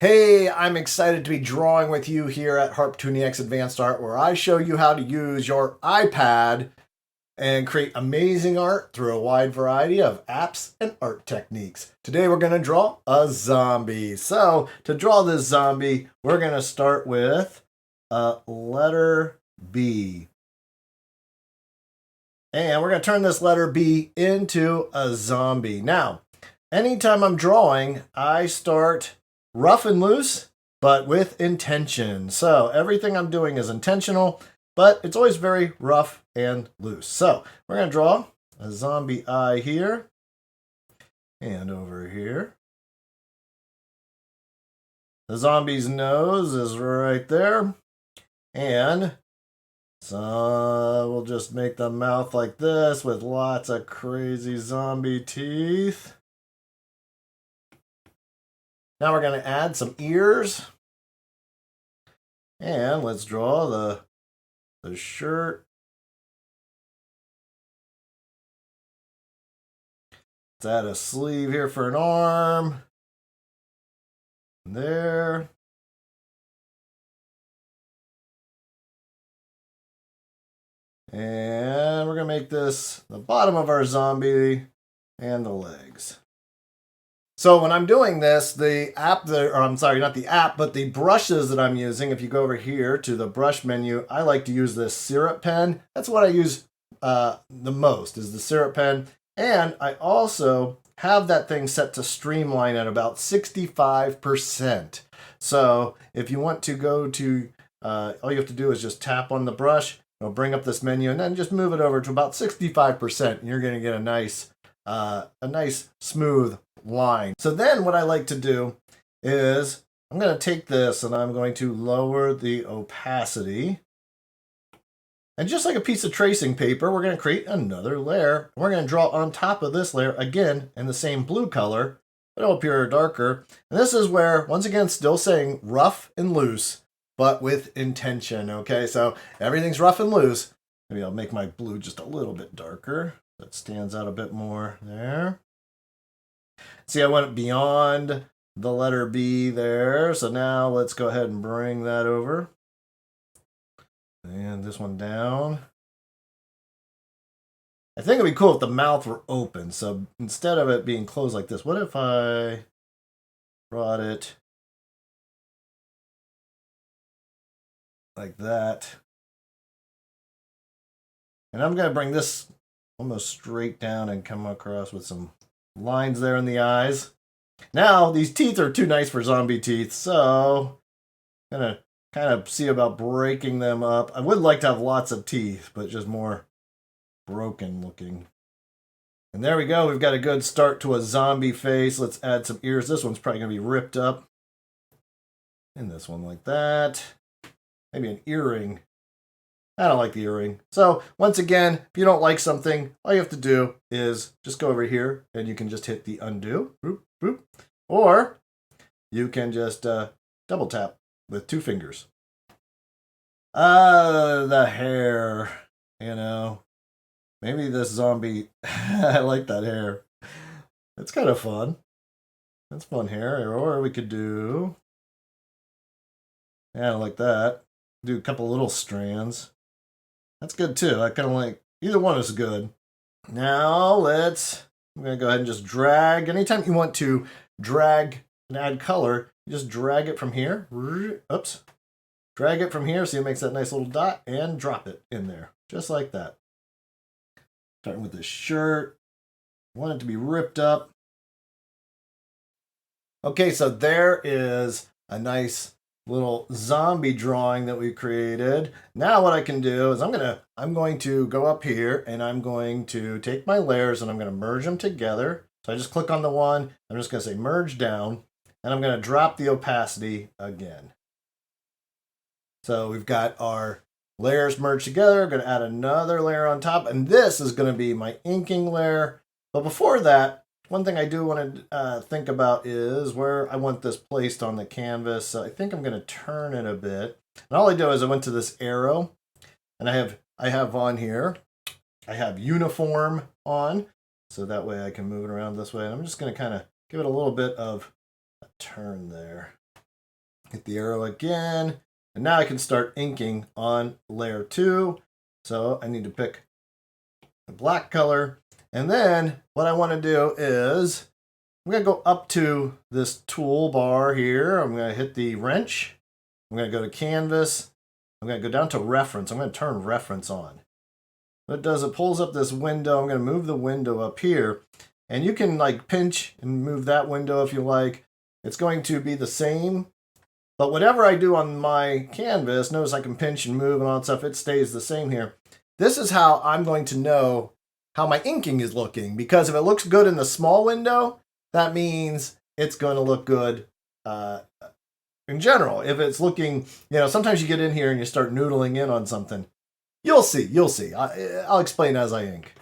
Hey, I'm excited to be drawing with you here at HARPTOONIACS Advanced Art, where I show you how to use your iPad and create amazing art through a wide variety of apps and art techniques. Today we're going to draw a zombie. So to draw this zombie, we're going to start with a letter B. And we're going to turn this letter B into a zombie. Now, anytime I'm drawing, I start rough and loose, but with intention. So everything I'm doing is intentional, but it's always very rough and loose. So we're going to draw a zombie eye here and over here. The zombie's nose is right there. And so we'll just make the mouth like this with lots of crazy zombie teeth. Now we're going to add some ears. And let's draw the shirt. Let's add a sleeve here for an arm. There. And we're going to make this the bottom of our zombie and the legs. So when I'm doing this, the app, not the app, but the brushes that I'm using, if you go over here to the brush menu, I like to use this syrup pen. That's what I use the most, is the syrup pen. And I also have that thing set to streamline at about 65%. So if you want to go to, all you have to do is just tap on the brush, it'll bring up this menu, and then just move it over to about 65%, and you're going to get a nice smooth line. So then what I like to do is I'm going to take this and I'm going to lower the opacity. And just like a piece of tracing paper, we're going to create another layer. We're going to draw on top of this layer again in the same blue color, but it'll appear darker. And this is where, once again, still saying rough and loose, but with intention. Okay, so everything's rough and loose. Maybe I'll make my blue just a little bit darker. That stands out a bit more there. See, I went beyond the letter B there. So now let's go ahead and bring that over. And this one down. I think it'd be cool if the mouth were open. So instead of it being closed like this, what if I brought it like that? And I'm going to bring this almost straight down and come across with some lines there in the eyes. Now, these teeth are too nice for zombie teeth, so I'm going to kind of see about breaking them up. I would like to have lots of teeth, but just more broken looking. And there we go. We've got a good start to a zombie face. Let's add some ears. This one's probably going to be ripped up. And this one like that. Maybe an earring. I don't like the earring. So once again, if you don't like something, all you have to do is just go over here and you can just hit the undo. Boop, boop. Or you can just double tap with 2 fingers. The hair, maybe this zombie, I like that hair. It's kind of fun. That's fun hair. Or we could do, I like that. Do a couple little strands. That's good too. I kind of like, either one is good. Now I'm going to go ahead and just drag. Anytime you want to drag and add color, you just drag it from here. Oops. Drag it from here so it makes that nice little dot and drop it in there. Just like that. Starting with this shirt. I want it to be ripped up. Okay, so there is a nice little zombie drawing that we created. Now what I can do is I'm going to go up here and I'm going to take my layers and I'm going to merge them together. So I just click on the one, I'm just going to say merge down, and I'm going to drop the opacity again. So we've got our layers merged together. I'm going to add another layer on top, and this is going to be my inking layer. But before that, one thing I do want to think about is where I want this placed on the canvas. So I think I'm going to turn it a bit. And all I do is I went to this arrow, and I have on here, I have uniform on, so that way I can move it around this way. And I'm just going to kind of give it a little bit of a turn there. Hit the arrow again. And now I can start inking on layer 2. So I need to pick the black color. And then what I want to do is I'm going to go up to this toolbar here. I'm going to hit the wrench. I'm going to go to canvas. I'm going to go down to reference. I'm going to turn reference on. What it does, it pulls up this window. I'm going to move the window up here. And you can like pinch and move that window if you like. It's going to be the same. But whatever I do on my canvas, notice I can pinch and move and all that stuff. It stays the same here. This is how I'm going to know how my inking is looking. Because if it looks good in the small window, that means it's going to look good in general. If it's looking, sometimes you get in here and you start noodling in on something. You'll see. I'll explain as I ink.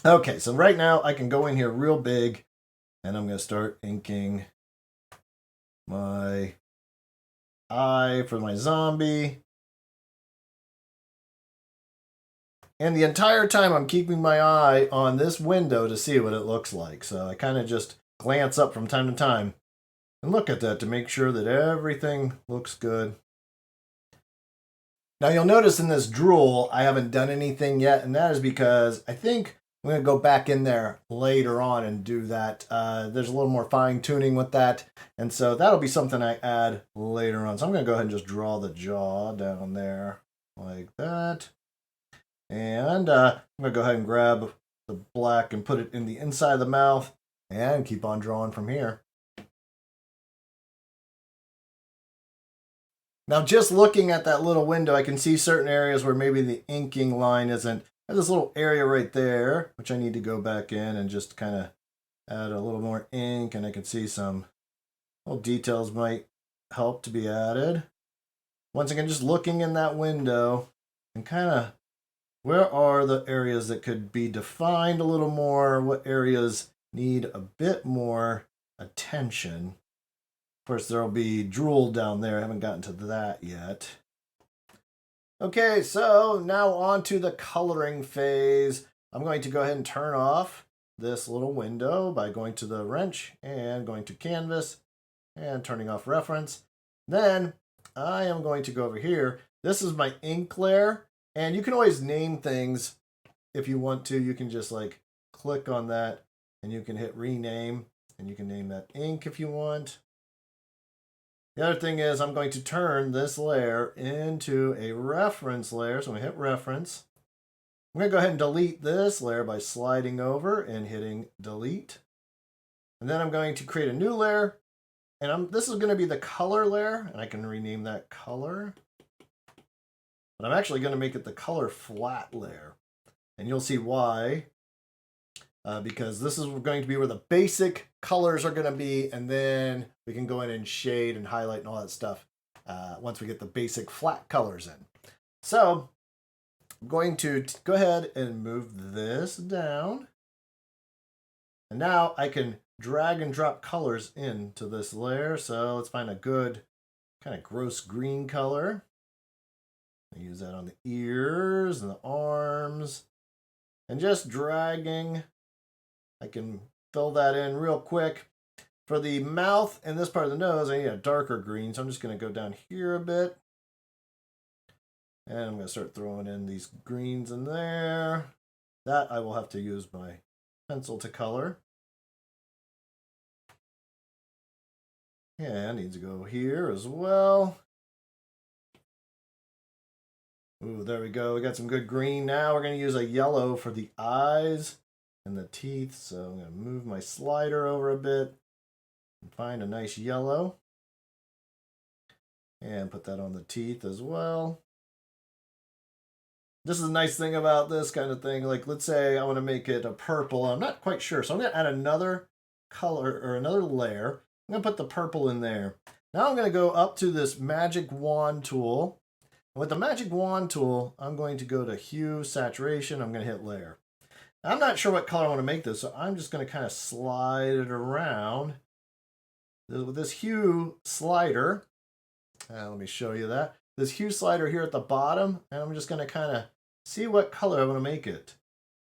Okay, so right now I can go in here real big and I'm going to start inking my eye for my zombie. And the entire time I'm keeping my eye on this window to see what it looks like. So I kind of just glance up from time to time and look at that to make sure that everything looks good. Now you'll notice in this drool, I haven't done anything yet, and that is because I think I'm going to go back in there later on and do that. There's a little more fine tuning with that, and so that'll be something I add later on. So I'm going to go ahead and just draw the jaw down there like that. And I'm going to go ahead and grab the black and put it in the inside of the mouth and keep on drawing from here. Now, just looking at that little window, I can see certain areas where maybe the inking line isn't. There's this little area right there, which I need to go back in and just kind of add a little more ink, and I can see some little details might help to be added. Once again, just looking in that window and kind of where are the areas that could be defined a little more, what areas need a bit more attention. Of course, there'll be drool down there. I haven't gotten to that yet. Okay, so now on to the coloring phase. I'm going to go ahead and turn off this little window by going to the wrench and going to canvas and turning off reference. Then I am going to go over here. This is my ink layer, and you can always name things if you want to. You can just like click on that and you can hit rename, and you can name that ink if you want. The other thing is I'm going to turn this layer into a reference layer. So I'm going to hit reference. I'm going to go ahead and delete this layer by sliding over and hitting delete. And then I'm going to create a new layer. And this is going to be the color layer. And I can rename that color. But I'm actually going to make it the color flat layer. And you'll see why. Because this is going to be where the basic colors are going to be, and then we can go in and shade and highlight and all that stuff once we get the basic flat colors in. So I'm going to go ahead and move this down. And now I can drag and drop colors into this layer. So let's find a good kind of gross green color. I use that on the ears and the arms. And just dragging, I can fill that in real quick. For the mouth and this part of the nose, I need a darker green, so I'm just going to go down here a bit. And I'm going to start throwing in these greens in there. That I will have to use my pencil to color. And needs to go here as well. Ooh, there we go. We got some good green. Now we're going to use a yellow for the eyes and the teeth. So I'm going to move my slider over a bit and find a nice yellow. And put that on the teeth as well. This is a nice thing about this kind of thing. Like, let's say I want to make it a purple. I'm not quite sure. So I'm going to add another color or another layer. I'm going to put the purple in there. Now I'm going to go up to this magic wand tool. With the magic wand tool, I'm going to go to hue, saturation. I'm going to hit layer. I'm not sure what color I want to make this, so I'm just going to kind of slide it around with this hue slider. Let me show you that. This hue slider here at the bottom, and I'm just going to kind of see what color I want to make it.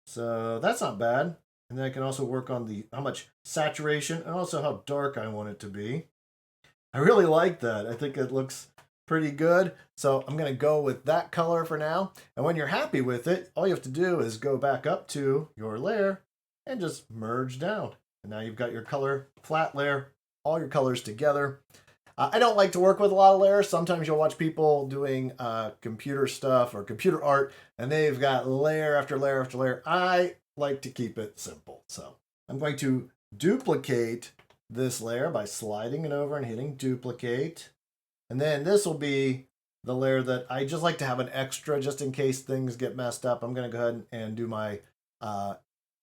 So that's not bad. And then I can also work on how much saturation and also how dark I want it to be. I really like that. I think it looks pretty good. So I'm going to go with that color for now. And when you're happy with it, all you have to do is go back up to your layer and just merge down. And now you've got your color flat layer, all your colors together. I don't like to work with a lot of layers. Sometimes you'll watch people doing computer stuff or computer art, and they've got layer after layer after layer. I like to keep it simple. So I'm going to duplicate this layer by sliding it over and hitting duplicate. And then this will be the layer that I just like to have an extra just in case things get messed up. I'm going to go ahead and do my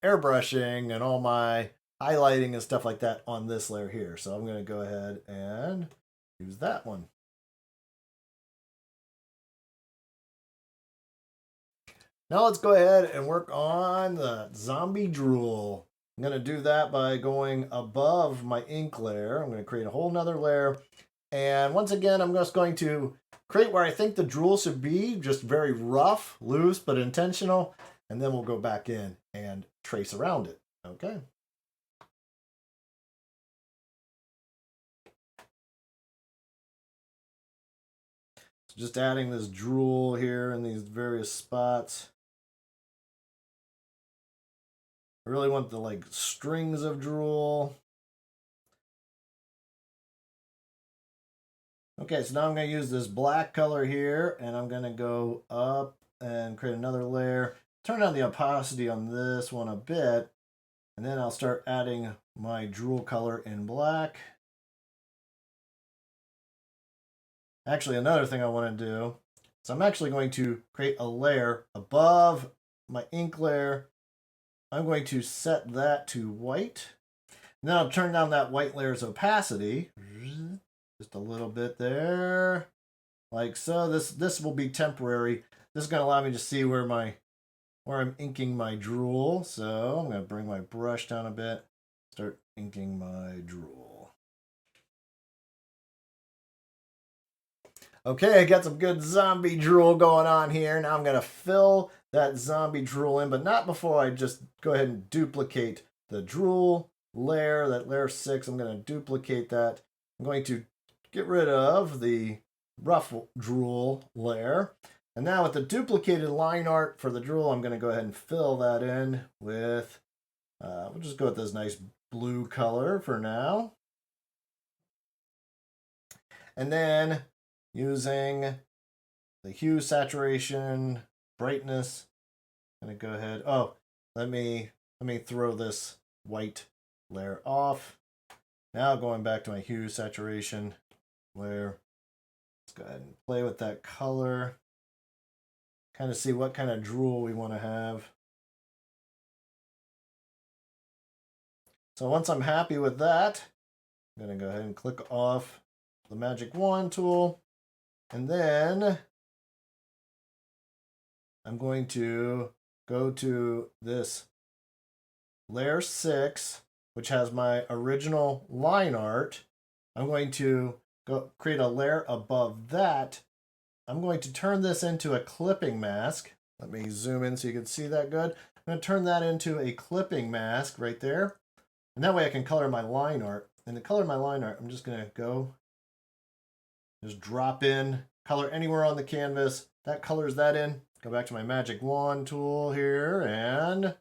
airbrushing and all my highlighting and stuff like that on this layer here. So I'm going to go ahead and use that one. Now let's go ahead and work on the zombie drool. I'm going to do that by going above my ink layer. I'm going to create a whole nother layer. And once again, I'm just going to create where I think the drool should be, just very rough, loose, but intentional. And then we'll go back in and trace around it. Okay. Just adding this drool here in these various spots. I really want the like strings of drool. Okay, so now I'm going to use this black color here, and I'm going to go up and create another layer. Turn down the opacity on this one a bit, and then I'll start adding my drool color in black. Actually, another thing I want to do is I'm actually going to create a layer above my ink layer. I'm going to set that to white. And then I'll turn down that white layer's opacity. Just a little bit there. Like so. This will be temporary. This is going to allow me to see where I'm inking my drool. So I'm going to bring my brush down a bit. Start inking my drool. Okay, I got some good zombie drool going on here. Now I'm going to fill that zombie drool in, but not before I just go ahead and duplicate the drool layer, that layer 6. I'm going to duplicate that. I'm going to get rid of the rough drool layer. And now with the duplicated line art for the drool, I'm going to go ahead and fill that in with, we'll just go with this nice blue color for now. And then using the hue, saturation, brightness, I'm going to go ahead. Oh, let me throw this white layer off. Now going back to my hue, saturation layer. Let's go ahead and play with that color. Kind of see what kind of drool we want to have. So once I'm happy with that, I'm going to go ahead and click off the magic wand tool. And then I'm going to go to this layer 6, which has my original line art. I'm going to go create a layer above that. I'm going to turn this into a clipping mask. Let me zoom in so you can see that good. I'm going to turn that into a clipping mask right there. And that way I can color my line art. And to color my line art, I'm just going to go, just drop in, color anywhere on the canvas. That colors that in. Go back to my magic wand tool here and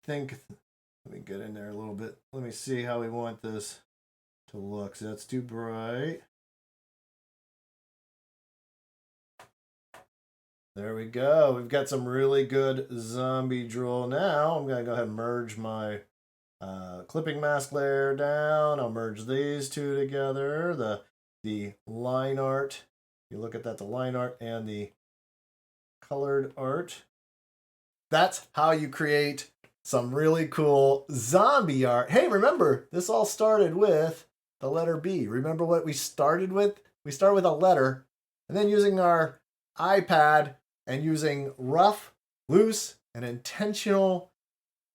let me get in there a little bit. Let me see how we want this to look. So that's too bright. There we go. We've got some really good zombie drool. Now I'm going to go ahead and merge my clipping mask layer down. I'll merge these two together. The line art. You look at that, the line art and the colored art. That's how you create some really cool zombie art. Hey, remember, this all started with the letter B. Remember what we started with? We started with a letter, and then using our iPad and using rough, loose, and intentional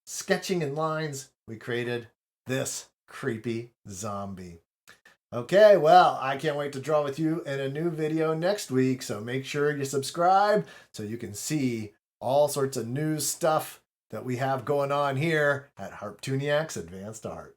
sketching and lines, we created this creepy zombie. Okay, well, I can't wait to draw with you in a new video next week, so make sure you subscribe so you can see all sorts of new stuff that we have going on here at HARPTOONIACS Advanced Art.